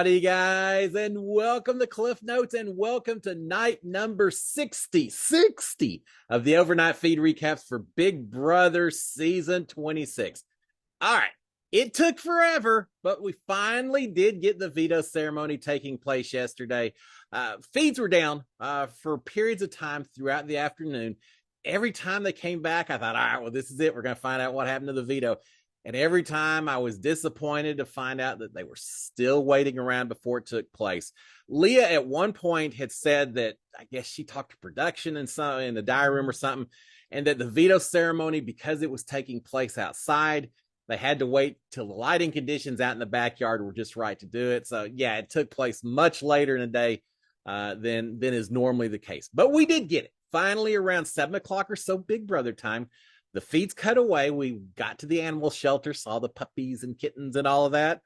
Howdy, guys, and welcome to Cliff Notes, and welcome to night number 60 of the overnight feed recaps for Big Brother season 26. All right, it took forever, but we finally did get the veto ceremony taking place yesterday. Feeds were down for periods of time throughout the afternoon. Every time they came back, I thought, all right, well, this is it. We're going to find out what happened to the veto. And every time I was disappointed to find out that they were still waiting around before it took place. Leah at one point had said that I guess she talked to production and some in the diary room or something, and that the veto ceremony, because it was taking place outside, they had to wait till the lighting conditions out in the backyard were just right to do it. So yeah, it took place much later in the day than is normally the case. But we did get it. Finally, around 7 o'clock or so, Big Brother time. The feeds cut away. We got to the animal shelter, saw the puppies and kittens and all of that.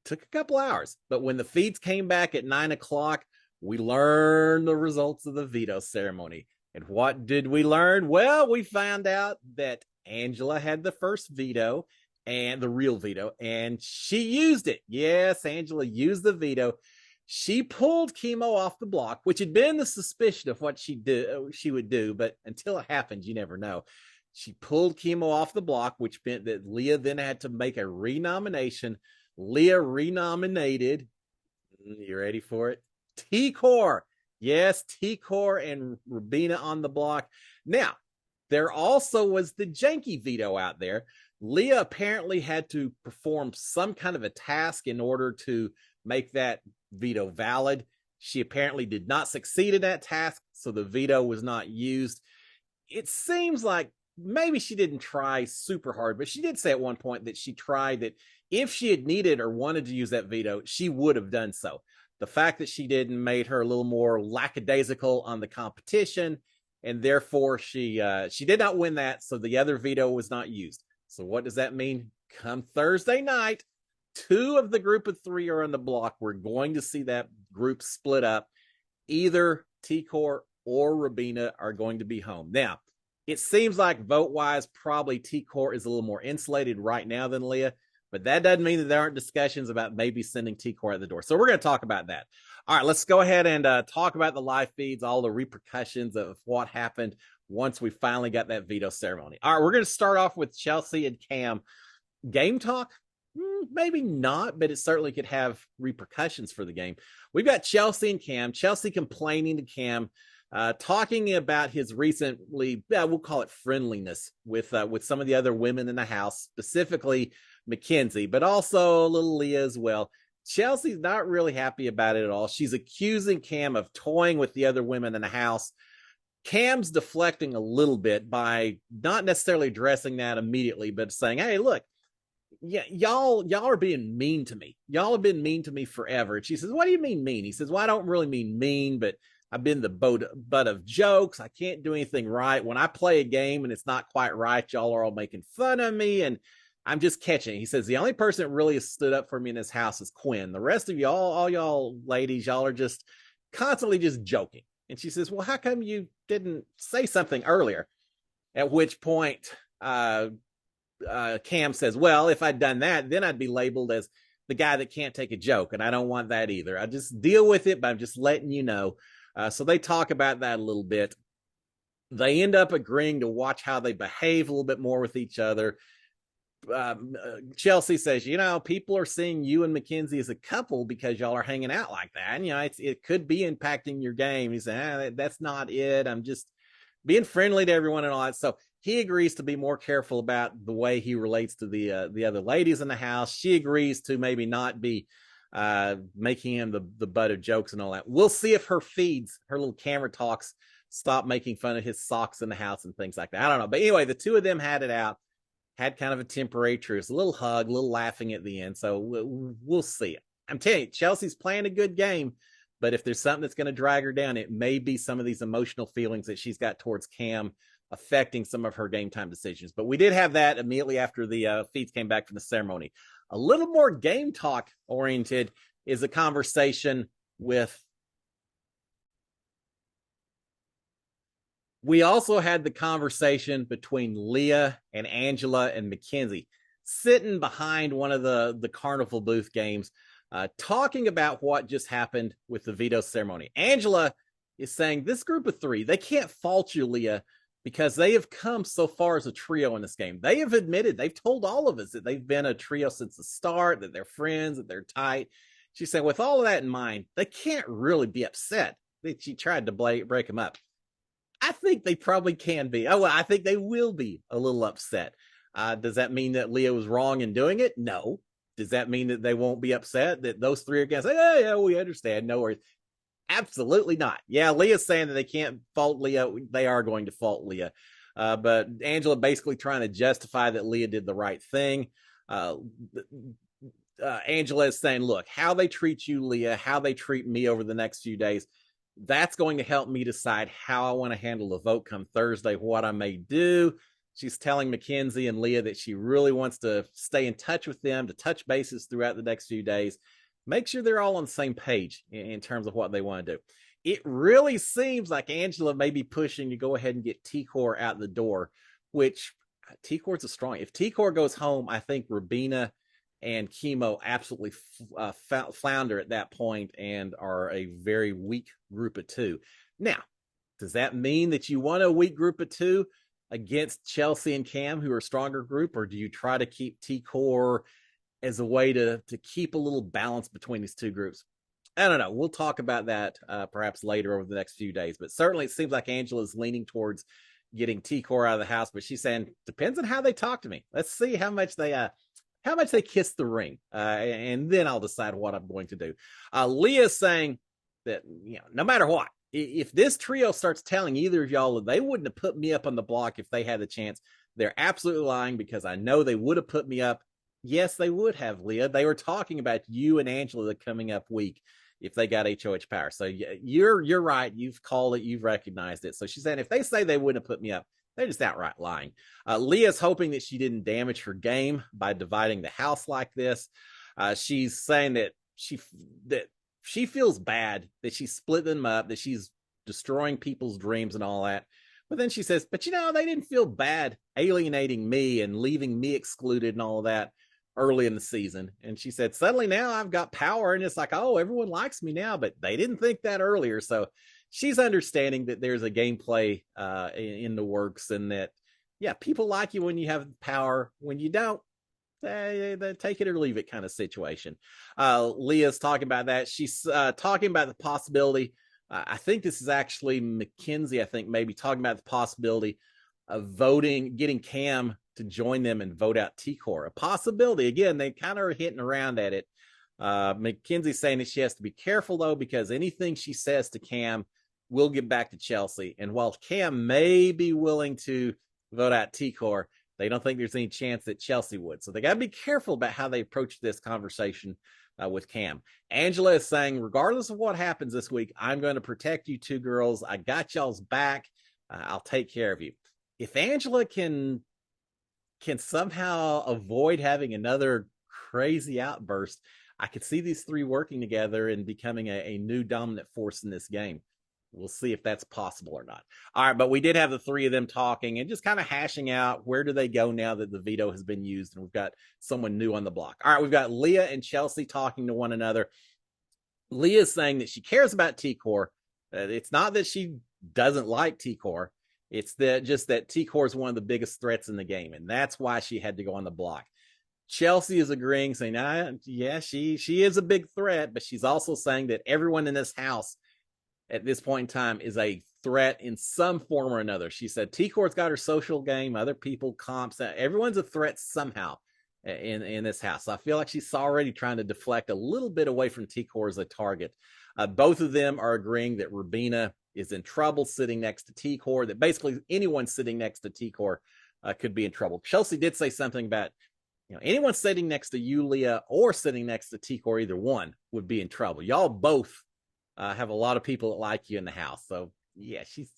Took a couple hours. But when the feeds came back at 9 o'clock, we learned the results of the veto ceremony. And what did we learn? Well, we found out that Angela had the first veto, and the real veto, and she used it. Yes, Angela used the veto. She pulled Chemo off the block, which had been the suspicion of what she would do, but until it happens, you never know. She pulled Chemo off the block, which meant that Leah then had to make a renomination. Leah renominated, you ready for it? T-Core. Yes, T-Core and Rubina on the block. Now, there also was the janky veto out there. Leah apparently had to perform some kind of a task in order to make that veto valid. She apparently did not succeed in that task, so the veto was not used. It seems like maybe she didn't try super hard, but she did say at one point that she tried, that if she had needed or wanted to use that veto, she would have done so. The fact that she didn't made her a little more lackadaisical on the competition, and therefore she did not win that, so the other veto was not used. So what does that mean? Come Thursday night, 2 of the group of 3 are on the block. We're going to see that group split up. Either T-Core or Rubina are going to be home. Now, it seems like vote-wise, probably T-Core is a little more insulated right now than Leah, but that doesn't mean that there aren't discussions about maybe sending T-Core out the door. So we're going to talk about that. All right, let's go ahead and talk about the live feeds, all the repercussions of what happened once we finally got that veto ceremony. All right, we're going to start off with Chelsea and Cam. Game talk? Maybe not, but it certainly could have repercussions for the game. We've got Chelsea and Cam. Chelsea complaining to Cam, talking about his recently, we'll call it friendliness with some of the other women in the house, specifically Mackenzie, but also a little Leah as well. Chelsea's not really happy about it at all. She's accusing Cam of toying with the other women in the house. Cam's deflecting a little bit by not necessarily addressing that immediately, but saying, hey, look, yeah, y'all are being mean to me. Y'all have been mean to me forever. And she says, what do you mean mean? He says, well, I don't really mean mean, but I've been the butt of jokes. I can't do anything right. When I play a game and it's not quite right, y'all are all making fun of me, and I'm just catching. He says, the only person that really has stood up for me in this house is Quinn. The rest of y'all, all y'all ladies, y'all are just constantly just joking. And she says, well, how come you didn't say something earlier? At which point, Cam says, well, if I'd done that, then I'd be labeled as the guy that can't take a joke, and I don't want that either. I just deal with it, but I'm just letting you know. So they talk about that a little bit. They end up agreeing to watch how they behave a little bit more with each other. Chelsea says, people are seeing you and Mackenzie as a couple because y'all are hanging out like that. And, it could be impacting your game. He said, that's not it. I'm just being friendly to everyone and all that. So he agrees to be more careful about the way he relates to the other ladies in the house. She agrees to maybe not be making him the butt of jokes and all that. We'll see if her feeds, her little camera talks, stop making fun of his socks in the house and things like that. I don't know. But anyway, the 2 of them had it out, had kind of a temporary truce, a little hug, a little laughing at the end. So we'll see. I'm telling you, Chelsea's playing a good game, but if there's something that's going to drag her down, it may be some of these emotional feelings that she's got towards Cam affecting some of her game time decisions. But we did have that immediately after the feeds came back from the ceremony. A little more game talk oriented is a conversation with. We also had the conversation between Leah and Angela and Mackenzie. sitting behind one of the carnival booth games, talking about what just happened with the veto ceremony. Angela is saying this group of three, they can't fault you, Leah, because they have come so far as a trio in this game. They have admitted, they've told all of us that they've been a trio since the start, that they're friends, that they're tight. She said, with all of that in mind, they can't really be upset that she tried to break them up. I think they probably can be. Oh, well, I think they will be a little upset. Does that mean that Leah was wrong in doing it? No. Does that mean that they won't be upset that those three are going to say, oh, yeah, we understand. No worries. Absolutely not. Yeah, Leah's saying that they can't fault Leah. They are going to fault Leah. But Angela basically trying to justify that Leah did the right thing. Angela is saying, look, how they treat you, Leah, how they treat me over the next few days, that's going to help me decide how I want to handle the vote come Thursday, what I may do. She's telling Mackenzie and Leah that she really wants to stay in touch with them, to touch bases throughout the next few days. Make sure they're all on the same page in terms of what they want to do. It really seems like Angela may be pushing to go ahead and get T-Core out the door, which T-Core's a strong. If T-Core goes home, I think Rubina and Chemo absolutely flounder at that point and are a very weak group of two. Now, does that mean that you want a weak group of two against Chelsea and Cam, who are a stronger group, or do you try to keep T-Core as a way to keep a little balance between these two groups? I don't know. We'll talk about that perhaps later over the next few days, but certainly it seems like Angela's leaning towards getting T-Core out of the house, but she's saying, depends on how they talk to me. Let's see how much they kiss the ring, and then I'll decide what I'm going to do. Leah's saying that, no matter what, if this trio starts telling either of y'all that they wouldn't have put me up on the block if they had the chance, they're absolutely lying, because I know they would have put me up. Yes, they would have, Leah. They were talking about you and Angela the coming up week if they got HOH power. So you're right. You've called it. You've recognized it. So she's saying if they say they wouldn't have put me up, they're just outright lying. Leah's hoping that she didn't damage her game by dividing the house like this. She's saying that she feels bad that she split them up, that she's destroying people's dreams and all that. But then she says, but they didn't feel bad alienating me and leaving me excluded and all of that early in the season. And she said, suddenly now I've got power and it's like, oh, everyone likes me now, but they didn't think that earlier. So she's understanding that there's a gameplay in the works, and that, yeah, people like you when you have power. When you don't, they take it or leave it kind of situation. Leah's talking about that. She's talking about the possibility. I think this is actually Mackenzie, I think, maybe talking about the possibility of getting Cam to join them and vote out T-Core. A possibility. Again, they kind of are hitting around at it. Mackenzie's saying that she has to be careful, though, because anything she says to Cam will get back to Chelsea. And while Cam may be willing to vote out T-Core, they don't think there's any chance that Chelsea would. So they got to be careful about how they approach this conversation with Cam. Angela is saying, regardless of what happens this week, I'm going to protect you two girls. I got y'all's back. I'll take care of you. If Angela can somehow avoid having another crazy outburst, I could see these three working together and becoming a new dominant force in this game. We'll see if that's possible or not. All right, but we did have the three of them talking and just kind of hashing out where do they go now that the veto has been used and we've got someone new on the block. All right, we've got Leah and Chelsea talking to one another. Leah's saying that she cares about T-Core. It's not that she doesn't like T-Core. It's just that T-Core is one of the biggest threats in the game, and that's why she had to go on the block. Chelsea is agreeing, saying, yeah, she is a big threat, but she's also saying that everyone in this house at this point in time is a threat in some form or another. She said T-Core's got her social game, other people, comps, everyone's a threat somehow in this house. So I feel like she's already trying to deflect a little bit away from T-Core as a target. Both of them are agreeing that Rubina is in trouble sitting next to T-Core, that basically anyone sitting next to T-Core could be in trouble. Chelsea did say something about, anyone sitting next to you, Leah, or sitting next to T-Core, either one would be in trouble. Y'all both have a lot of people that like you in the house. So yeah, she's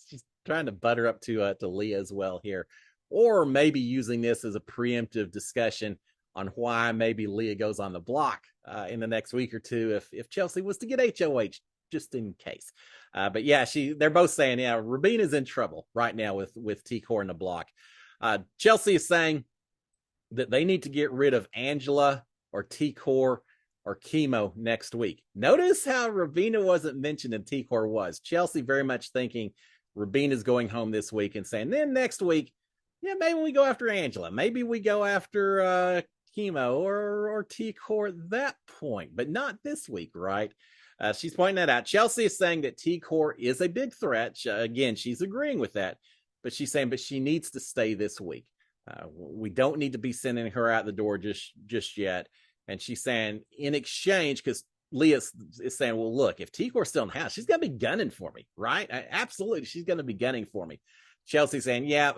trying to butter up to Leah as well here, or maybe using this as a preemptive discussion on why maybe Leah goes on the block in the next week or two if Chelsea was to get HOH, just in case. But yeah, they're both saying, yeah, Rubina's in trouble right now with T-Core in the block. Chelsea is saying that they need to get rid of Angela or T-Core or chemo next week. Notice how Rubina wasn't mentioned and T-Core was. Chelsea very much thinking Rubina's going home this week and saying, then next week, yeah, maybe we go after Angela. Maybe we go after chemo or T-Core at that point, but not this week, right? She's pointing that out. Chelsea is saying that T-Core is a big threat. Again, she's agreeing with that, but she's saying, but she needs to stay this week. We don't need to be sending her out the door just yet. And she's saying in exchange, because Leah is saying, well, look, if T-Core's still in the house, she's going to be gunning for me, right? Absolutely. She's going to be gunning for me. Chelsea's saying, yeah,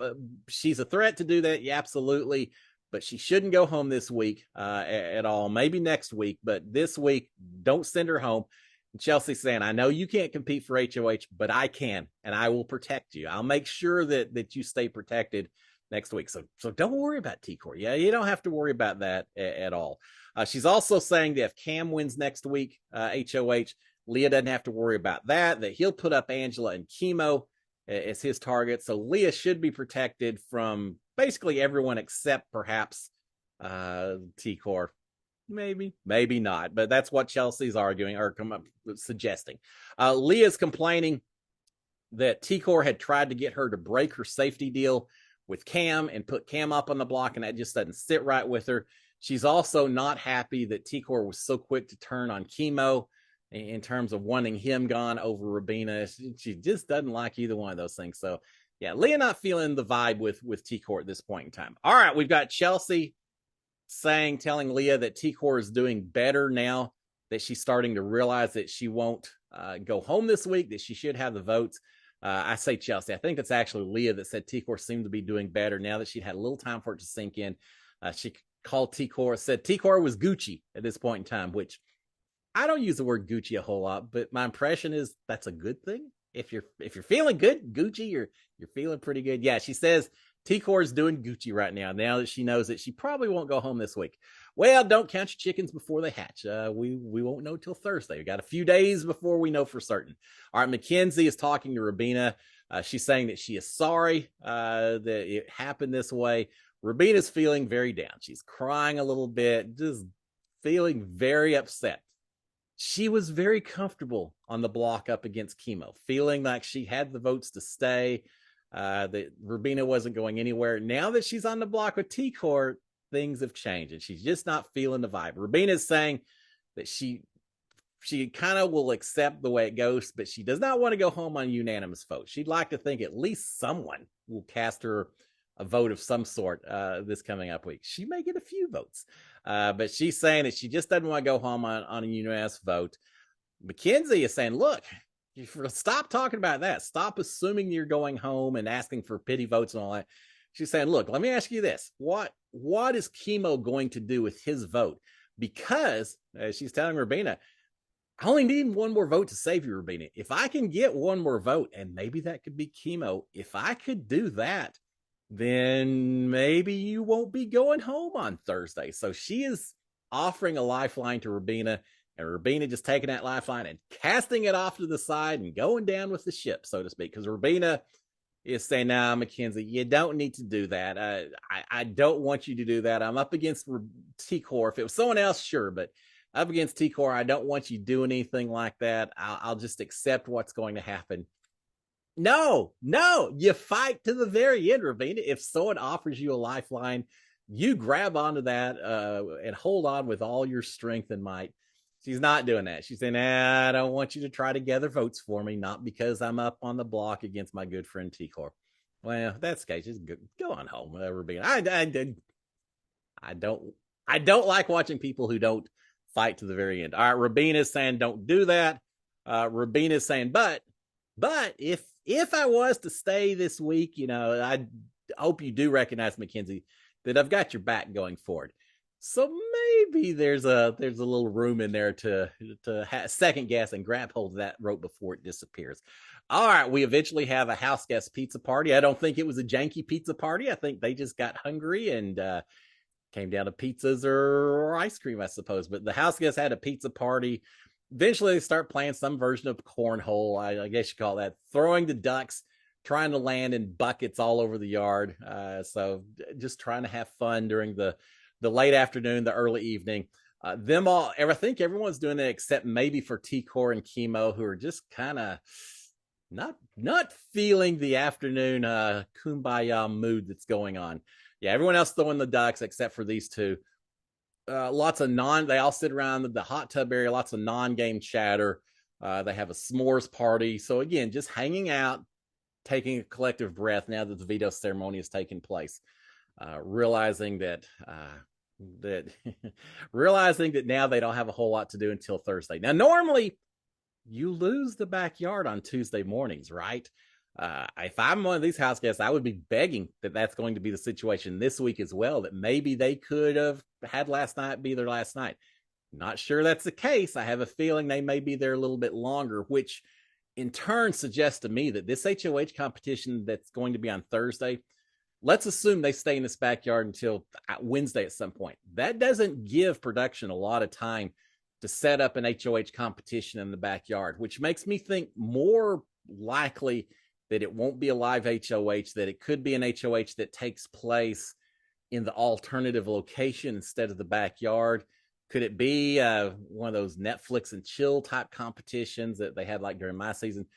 she's a threat to do that. Yeah, absolutely. But she shouldn't go home this week at all. Maybe next week, but this week, don't send her home. And Chelsea's saying, I know you can't compete for HOH, but I can, and I will protect you. I'll make sure that you stay protected next week. So don't worry about T-Core. Yeah, you don't have to worry about that at all. She's also saying that if Cam wins next week, HOH, Leah doesn't have to worry about that he'll put up Angela and chemo as his target. So Leah should be protected from basically everyone except perhaps T-Core. Maybe not, but that's what Chelsea's arguing or suggesting. Leah's complaining that T-Core had tried to get her to break her safety deal with Cam and put Cam up on the block, and that just doesn't sit right with her. She's also not happy that T-Core was so quick to turn on chemo in terms of wanting him gone over Rubina. She just doesn't like either one of those things. So, yeah, Leah not feeling the vibe with T-Core at this point in time. All right, we've got Chelsea telling Leah that T-Core is doing better now, that she's starting to realize that she won't go home this week, that she should have the votes. I say Chelsea. I think it's actually Leah that said T-Core seemed to be doing better now that she'd had a little time for it to sink in. She called T-Core, said T-Core was Gucci at this point in time, which I don't use the word Gucci a whole lot, but my impression is that's a good thing. If you're feeling good, Gucci, you're feeling pretty good. Yeah, she says T-Core is doing Gucci right now that she knows that she probably won't go home this week. Well, don't count your chickens before they hatch. We won't know till Thursday. We got a few days before we know for certain. All right, Mackenzie is talking to Rubina. She's saying that she is sorry that it happened this way. Rubina's feeling very down. She's crying a little bit, just feeling very upset. She was very comfortable on the block up against chemo, feeling like she had the votes to stay, that Rubina wasn't going anywhere. Now that she's on the block with T-Core, things have changed, and she's just not feeling the vibe. Rubina is saying that she kind of will accept the way it goes, but she does not want to go home on a unanimous vote. She'd like to think at least someone will cast her a vote of some sort this coming up week. She may get a few votes, but she's saying that she just doesn't want to go home on a unanimous vote. Mackenzie is saying, look, stop talking about that. Stop assuming you're going home and asking for pity votes and all that. She's saying, look, let me ask you this. What is chemo going to do with his vote? Because, as she's telling Rubina, I only need one more vote to save you, Rubina. If I can get one more vote, and maybe that could be chemo, if I could do that, then maybe you won't be going home on Thursday. So she is offering a lifeline to Rubina, and Rubina just taking that lifeline and casting it off to the side and going down with the ship, so to speak. Because Rubina is saying, nah, Mackenzie, you don't need to do that. I don't want you to do that. I'm up against T-Core. If it was someone else, sure, but up against T-Core, I don't want you doing anything like that. I'll just accept what's going to happen. No, you fight to the very end, Rubina. If someone offers you a lifeline, you grab onto that and hold on with all your strength and might. She's not doing that. She's saying, I don't want you to try to gather votes for me, not because I'm up on the block against my good friend T-Core. Well, that's okay. Just go on home, Rubina. I don't like watching people who don't fight to the very end. All right, Rubina is saying don't do that. Rubina is saying, but if I was to stay this week, I hope you do recognize, Mackenzie, that I've got your back going forward. So maybe there's a little room in there to second guess and grab hold of that rope before it disappears. All right, we eventually have a house guest pizza party. I don't think it was a janky pizza party. I think they just got hungry and came down to pizzas or ice cream, I suppose. But the house guests had a pizza party. Eventually, they start playing some version of cornhole. I guess you call that throwing the ducks trying to land in buckets all over the yard. So just trying to have fun during the late afternoon, the early evening. Them all, I think everyone's doing it except maybe for T-Core and Chemo, who are just kind of not feeling the afternoon kumbaya mood that's going on. Yeah, everyone else throwing the ducks except for these two. Lots of they all sit around the hot tub area, lots of non-game chatter. They have a s'mores party. So again, just hanging out, taking a collective breath now that the veto ceremony has taken place. Realizing that realizing that now they don't have a whole lot to do until Thursday. Now, normally you lose the backyard on Tuesday mornings, right? If I'm one of these house guests, I would be begging that that's going to be the situation this week as well, that maybe they could have had last night be their last night. Not sure that's the case. I have a feeling they may be there a little bit longer, which in turn suggests to me that this HOH competition that's going to be on Thursday, let's assume they stay in this backyard until Wednesday at some point. That doesn't give production a lot of time to set up an HOH competition in the backyard, which makes me think more likely that it won't be a live HOH, that it could be an HOH that takes place in the alternative location instead of the backyard. Could it be one of those Netflix and chill type competitions that they had like during my season?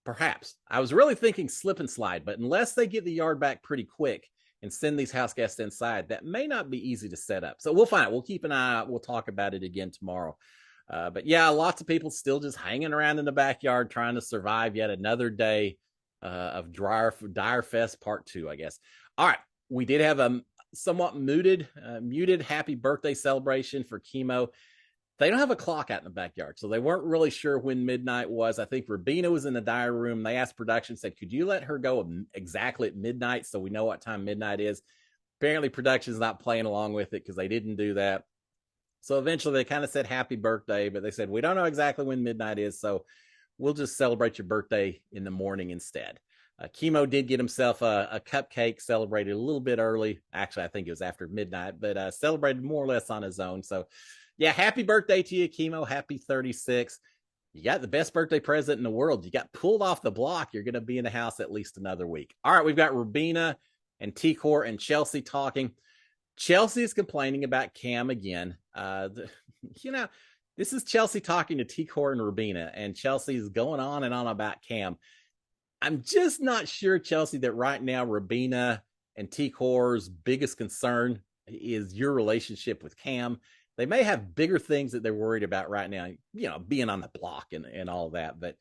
Perhaps. I was really thinking slip and slide, but unless they get the yard back pretty quick and send these house guests inside, that may not be easy to set up. So we'll find out. We'll keep an eye out. We'll talk about it again tomorrow. But yeah, lots of people still just hanging around in the backyard trying to survive yet another day of Dire Fest Part 2, I guess. All right. We did have a somewhat muted happy birthday celebration for Chemo. They don't have a clock out in the backyard, so they weren't really sure when midnight was. I think Rubina was in the diary room. They asked production, said, could you let her go exactly at midnight so we know what time midnight is? Apparently production's not playing along with it because they didn't do that. So eventually they kind of said happy birthday, but they said, we don't know exactly when midnight is, so we'll just celebrate your birthday in the morning instead. Chemo did get himself a cupcake, celebrated a little bit early. Actually, I think it was after midnight, but celebrated more or less on his own. So yeah, happy birthday to you, Chemo. Happy 36. You got the best birthday present in the world. You got pulled off the block. You're going to be in the house at least another week. All right, we've got Rubina and T-Core and Chelsea talking. Chelsea is complaining about Cam again. This is Chelsea talking to T-Core and Rubina, and Chelsea is going on and on about Cam. I'm just not sure, Chelsea, that right now Rubina and T-Core's biggest concern is your relationship with Cam. They may have bigger things that they're worried about right now, being on the block and all that. But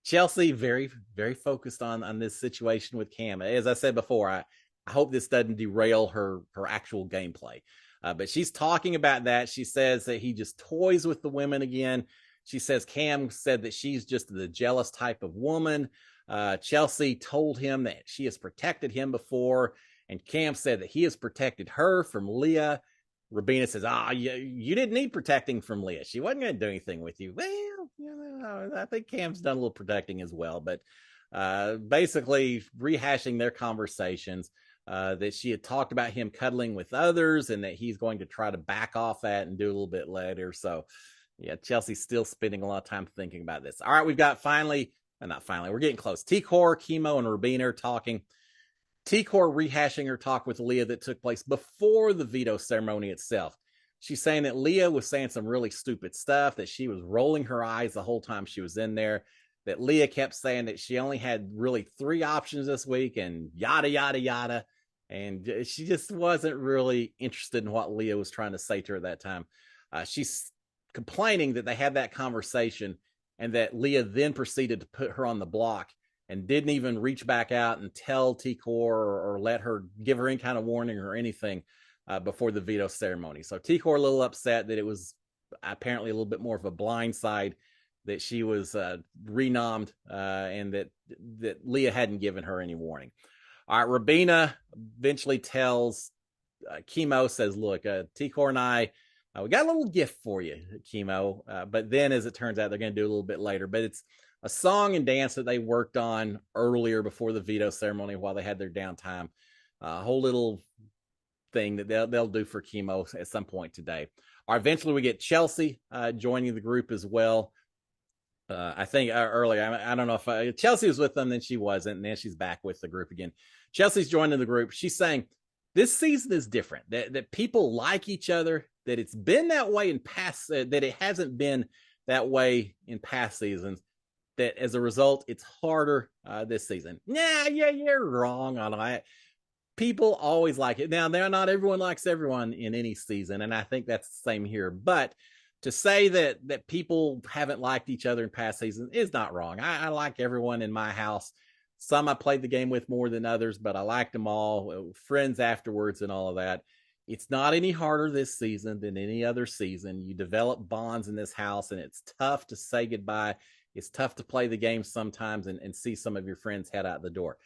Chelsea, very, very focused on this situation with Cam. As I said before, I hope this doesn't derail her actual gameplay. But she's talking about that. She says that he just toys with the women again. She says Cam said that she's just the jealous type of woman. Chelsea told him that she has protected him before, and Cam said that he has protected her from Leah. Rubina says, you didn't need protecting from Leah. She wasn't going to do anything with you. Well, I think Cam's done a little protecting as well, but basically rehashing their conversations that she had talked about him cuddling with others and that he's going to try to back off that and do a little bit later. So yeah, Chelsea's still spending a lot of time thinking about this. All right, we've got we're getting close. T-Core, Chemo, and Rubina are talking. T-Core rehashing her talk with Leah that took place before the veto ceremony itself. She's saying that Leah was saying some really stupid stuff, that she was rolling her eyes the whole time she was in there, that Leah kept saying that she only had really 3 options this week and yada, yada, yada. And she just wasn't really interested in what Leah was trying to say to her at that time. She's complaining that they had that conversation and that Leah then proceeded to put her on the block and didn't even reach back out and tell T-Core or let her give her any kind of warning or anything before the veto ceremony. So T-Core a little upset that it was apparently a little bit more of a blindside, that she was renommed and that Leah hadn't given her any warning. All right, Rubina eventually tells Chemo, says, look, T-Core and I, we got a little gift for you, Chemo. But then, as it turns out, they're going to do a little bit later. But it's a song and dance that they worked on earlier before the veto ceremony while they had their downtime. A whole little thing that they'll do for Chemo at some point today. Or eventually we get Chelsea joining the group as well. I think earlier, I don't know if Chelsea was with them, then she wasn't, and then she's back with the group again. Chelsea's joined in the group. She's saying this season is different, that people like each other, that it's been that way in past, that it hasn't been that way in past seasons, that as a result, it's harder this season. Yeah, you're wrong on that. People always like it. Now, not everyone likes everyone in any season, and I think that's the same here. But to say that people haven't liked each other in past seasons is not wrong. I like everyone in my house. Some I played the game with more than others, but I liked them all, friends afterwards and all of that. It's not any harder this season than any other season. You develop bonds in this house, and it's tough to say goodbye. It's tough to play the game sometimes and see some of your friends head out the door.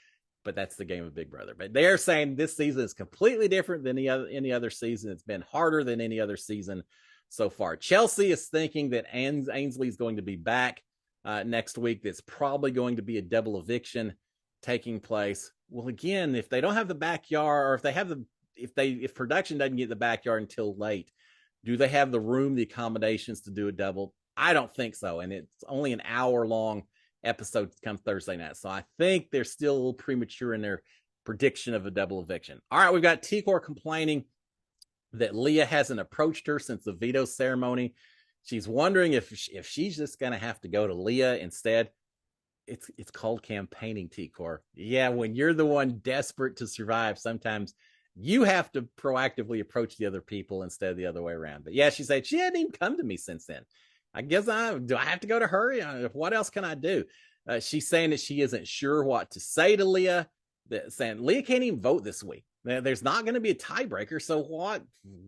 But that's the game of Big Brother. But they're saying this season is completely different than any other season. It's been harder than any other season so far. Chelsea is thinking that Ainsley is going to be back next week. That's probably going to be a double eviction taking place. Well, again, if they don't have the backyard, or if they have if production doesn't get the backyard until late, do they have the room, the accommodations to do a double? I don't think so. And it's only an hour long episode come Thursday night. So I think they're still a little premature in their prediction of a double eviction. All right, we've got T-Core complaining that Leah hasn't approached her since the veto ceremony. She's wondering if she's just going to have to go to Leah instead. It's called campaigning, T-Core. Yeah, when you're the one desperate to survive, sometimes you have to proactively approach the other people instead of the other way around. But yeah, she said she hadn't even come to me since then. I guess do I have to go to her? What else can I do? She's saying that she isn't sure what to say to Leah. Saying Leah can't even vote this week. There's not going to be a tiebreaker. So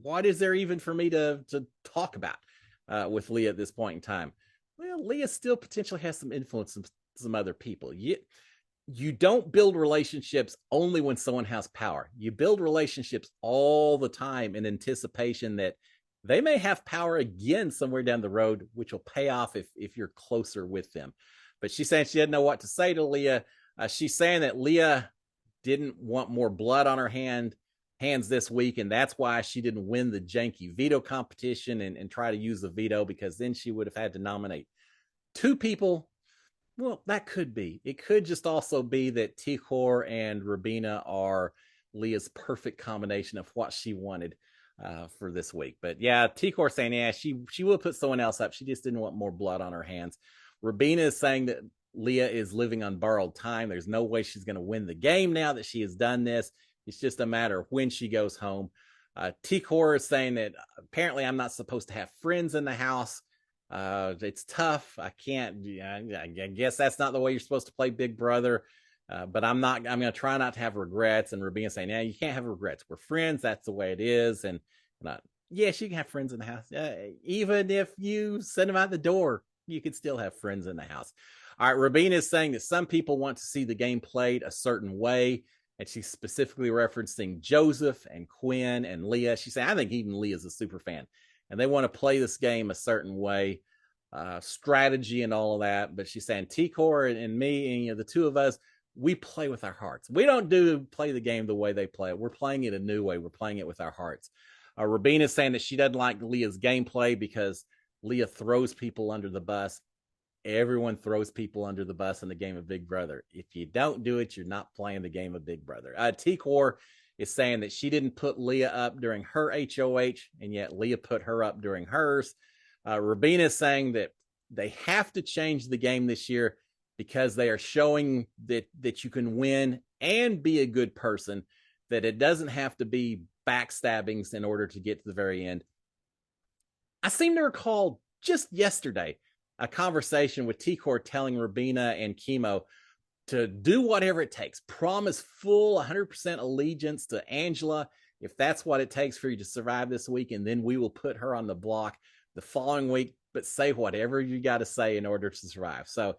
what is there even for me to talk about with Leah at this point in time? Well, Leah still potentially has some influence on some other people. You don't build relationships only when someone has power. You build relationships all the time in anticipation that they may have power again somewhere down the road, which will pay off if you're closer with them. But she's saying she didn't know what to say to Leah. She's saying that Leah didn't want more blood on her hands this week, and that's why she didn't win the janky veto competition and try to use the veto, because then she would have had to nominate two people. Well, that could be. It could just also be that T-Core and Rubina are Leah's perfect combination of what she wanted for this week. But yeah, T-Core saying, yeah, she will put someone else up. She just didn't want more blood on her hands. Rubina is saying that Leah is living on borrowed time. There's no way she's going to win the game now that she has done this. It's just a matter of when she goes home. T-Core is saying that apparently I'm not supposed to have friends in the house. It's tough. I can't. I guess that's not the way you're supposed to play Big Brother. But I'm going to try not to have regrets. And Rubina saying, yeah, you can't have regrets. We're friends. That's the way it is. And yes, you can have friends in the house. Even if you send them out the door, you can still have friends in the house. All right, Rubina is saying that some people want to see the game played a certain way. And she's specifically referencing Joseph and Quinn and Leah. She's saying, I think even Leah's a super fan. And they want to play this game a certain way, strategy and all of that. But she's saying T-Core and me and the two of us, we play with our hearts. We don't play the game the way they play it. We're playing it a new way. We're playing it with our hearts. Rubina is saying that she doesn't like Leah's gameplay because Leah throws people under the bus. Everyone throws people under the bus in the game of Big Brother. If you don't do it, you're not playing the game of Big Brother. T-Core is saying that she didn't put Leah up during her HOH, and yet Leah put her up during hers. Rubina is saying that they have to change the game this year because they are showing that you can win and be a good person, that it doesn't have to be backstabbings in order to get to the very end. I seem to recall just yesterday a conversation with T-Core telling Rubina and Chemo to do whatever it takes. Promise full 100% allegiance to Angela if that's what it takes for you to survive this week, and then we will put her on the block the following week, but say whatever you got to say in order to survive. So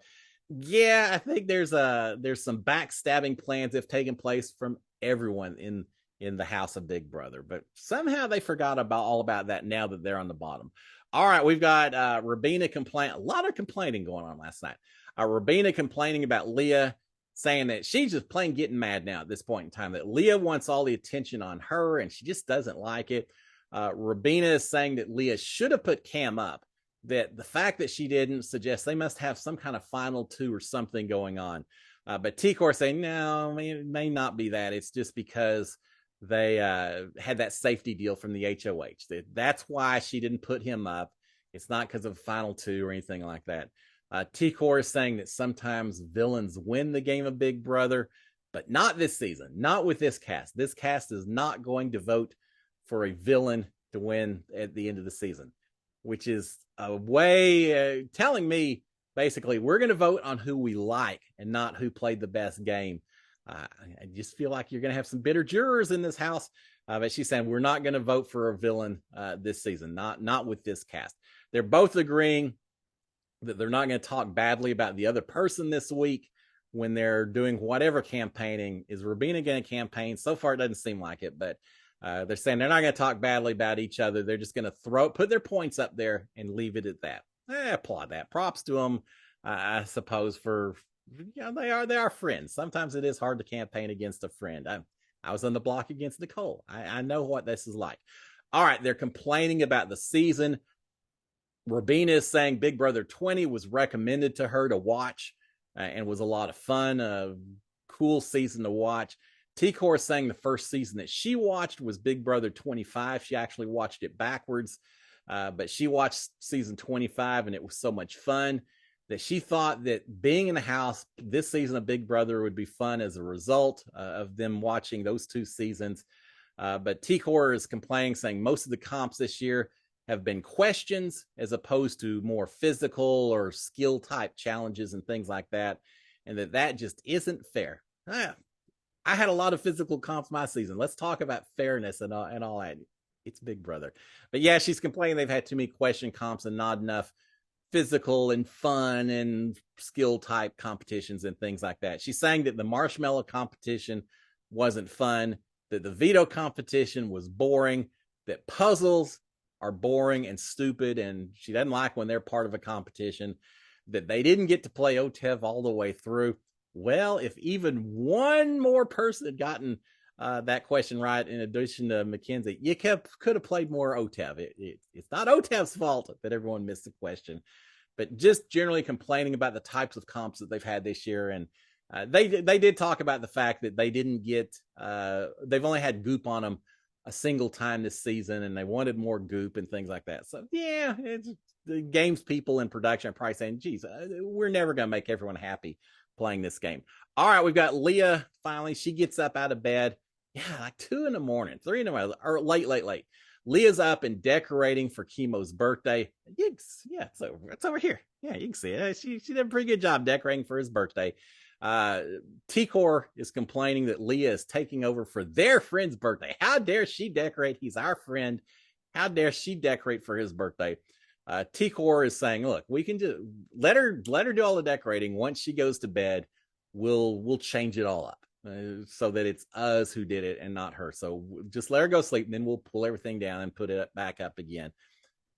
yeah, I think there's some backstabbing plans that have taken place from everyone in the house of Big Brother, but somehow they forgot all about that now that they're on the bottom. All right, we've got Rubina a lot of complaining going on last night. Rubina complaining about Leah, saying that she's just plain getting mad now at this point in time, that Leah wants all the attention on her and she just doesn't like it. Rubina is saying that Leah should have put Cam up that the fact that she didn't suggests they must have some kind of final two or something going on. But T-Core saying, no, it may not be that. It's just because they had that safety deal from the HOH. That's why she didn't put him up. It's not because of final two or anything like that. T-Core is saying that sometimes villains win the game of Big Brother, but not this season, not with this cast. This cast is not going to vote for a villain to win at the end of the season, which is a way telling me basically we're going to vote on who we like and not who played the best game. I just feel like you're going to have some bitter jurors in this house. But she's saying we're not going to vote for a villain this season, not with this cast. They're both agreeing that they're not going to talk badly about the other person this week when they're doing whatever campaigning. Is Rubina going to campaign? So far, it doesn't seem like it, but they're saying they're not going to talk badly about each other. They're just going to put their points up there and leave it at that. I applaud that. Props to them, I suppose, for they are friends. Sometimes it is hard to campaign against a friend. I was on the block against Nicole. I know what this is like. All right, they're complaining about the season. Rubina is saying Big Brother 20 was recommended to her to watch and was a lot of fun. Cool season to watch. T-Core is saying the first season that she watched was Big Brother 25. She actually watched it backwards, but she watched season 25 and it was so much fun that she thought that being in the house this season of Big Brother would be fun as a result of them watching those two seasons. But T-Core is complaining, saying most of the comps this year have been questions as opposed to more physical or skill type challenges and things like that, and that just isn't fair. I had a lot of physical comps my season. Let's talk about fairness and all that. It's Big Brother. But yeah, she's complaining they've had too many question comps and not enough physical and fun and skill type competitions and things like that. She's saying that the marshmallow competition wasn't fun, that the veto competition was boring, that puzzles are boring and stupid, and she doesn't like when they're part of a competition, that they didn't get to play OTEV all the way through. Well, if even one more person had gotten that question right, in addition to Mackenzie, you could have played more OTEV. It's not OTEV's fault that everyone missed the question, but just generally complaining about the types of comps that they've had this year. And they did talk about the fact that they didn't get, they've only had goop on them a single time this season, and they wanted more goop and things like that. So yeah, it's the games people in production are probably saying, geez, we're never going to make everyone happy playing this game. All right, we've got Leah finally. She gets up out of bed. Yeah, like 2 a.m, 3 a.m, or late. Leah's up and decorating for Chemo's birthday. Yeah, it's over here. Yeah, you can see it. She did a pretty good job decorating for his birthday. T-Core is complaining that Leah is taking over for their friend's birthday. How dare she decorate? He's our friend. How dare she decorate for his birthday? T-Core is saying, look, we can just let her do all the decorating. Once she goes to bed, we'll change it all up so that it's us who did it and not her. So just let her go sleep, and then we'll pull everything down and put it back up again.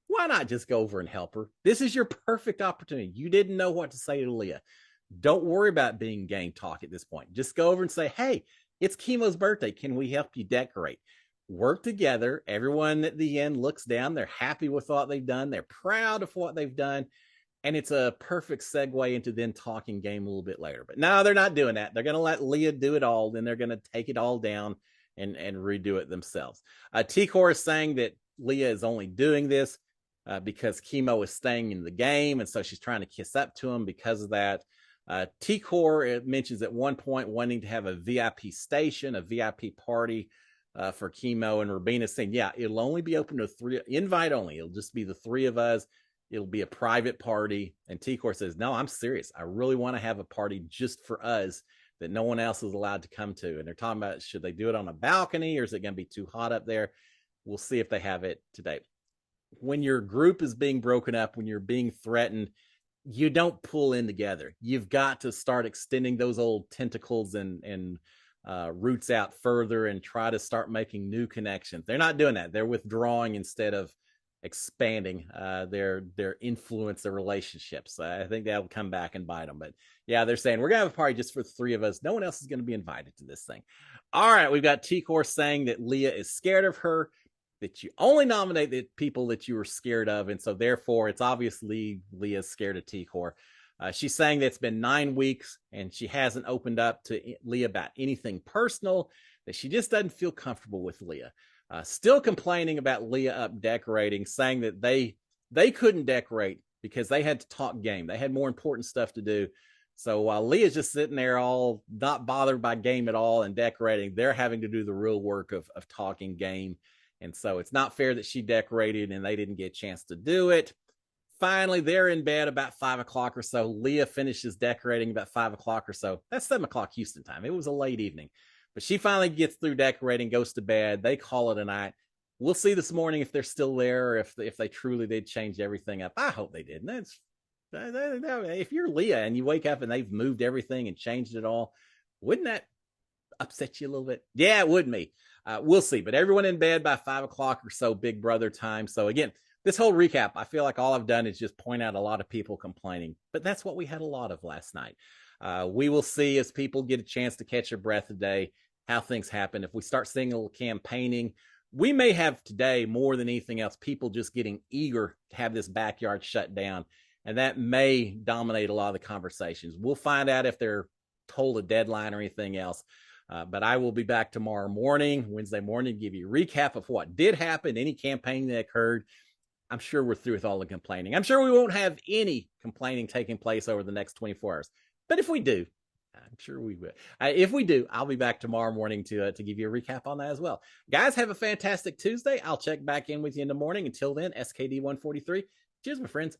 Why not just go over and help her? This is your perfect opportunity. You didn't know what to say to Leah. Don't worry about being game talk at this point. Just go over and say, hey, it's Chemo's birthday. Can we help you decorate? Work together. Everyone at the end looks down. They're happy with what they've done. They're proud of what they've done. And it's a perfect segue into then talking game a little bit later. But no, they're not doing that. They're going to let Leah do it all. Then they're going to take it all down and redo it themselves. T-Core is saying that Leah is only doing this because Chemo is staying in the game. And so she's trying to kiss up to him because of that. T-Core mentions at one point wanting to have a VIP station, a VIP party for Chemo, and Rubina saying, yeah, it'll only be open to 3, invite only. It'll just be the 3 of us. It'll be a private party. And T-Core says, no, I'm serious. I really want to have a party just for us that no one else is allowed to come to. And they're talking about, should they do it on a balcony or is it going to be too hot up there? We'll see if they have it today. When your group is being broken up, when you're being threatened, you don't pull in together. You've got to start extending those old tentacles and roots out further and try to start making new connections. They're not doing that. They're withdrawing instead of expanding their influence, their relationships. I think that'll come back and bite them. But yeah, they're saying we're gonna have a party just for the 3 of us. No one else is going to be invited to this thing. All right, we've got T-Core saying that Leah is scared of her that you only nominate the people that you were scared of. And so therefore it's obviously Leah's scared of T-Core. She's saying that it's been 9 weeks and she hasn't opened up to Leah about anything personal, that she just doesn't feel comfortable with Leah. Still complaining about Leah up decorating, saying that they couldn't decorate because they had to talk game. They had more important stuff to do. So while Leah's just sitting there all not bothered by game at all and decorating, they're having to do the real work of talking game. And so it's not fair that she decorated and they didn't get a chance to do it. Finally, they're in bed about 5 o'clock or so. Leah finishes decorating about 5 o'clock or so. That's 7 o'clock Houston time. It was a late evening. But she finally gets through decorating, goes to bed. They call it a night. We'll see this morning if they're still there or if they truly did change everything up. I hope they did. And if you're Leah and you wake up and they've moved everything and changed it all, wouldn't that upset you a little bit? Yeah, it would me. We'll see. But everyone in bed by 5 o'clock or so, Big Brother time. So again, this whole recap, I feel like all I've done is just point out a lot of people complaining. But that's what we had a lot of last night. We will see as people get a chance to catch their breath today, how things happen. If we start seeing a little campaigning, we may have today more than anything else, people just getting eager to have this backyard shut down. And that may dominate a lot of the conversations. We'll find out if they're told a deadline or anything else. But I will be back tomorrow morning, Wednesday morning, to give you a recap of what did happen, any campaign that occurred. I'm sure we're through with all the complaining. I'm sure we won't have any complaining taking place over the next 24 hours. But if we do, I'm sure we will. If we do, I'll be back tomorrow morning to give you a recap on that as well. Guys, have a fantastic Tuesday. I'll check back in with you in the morning. Until then, SKD 143. Cheers, my friends.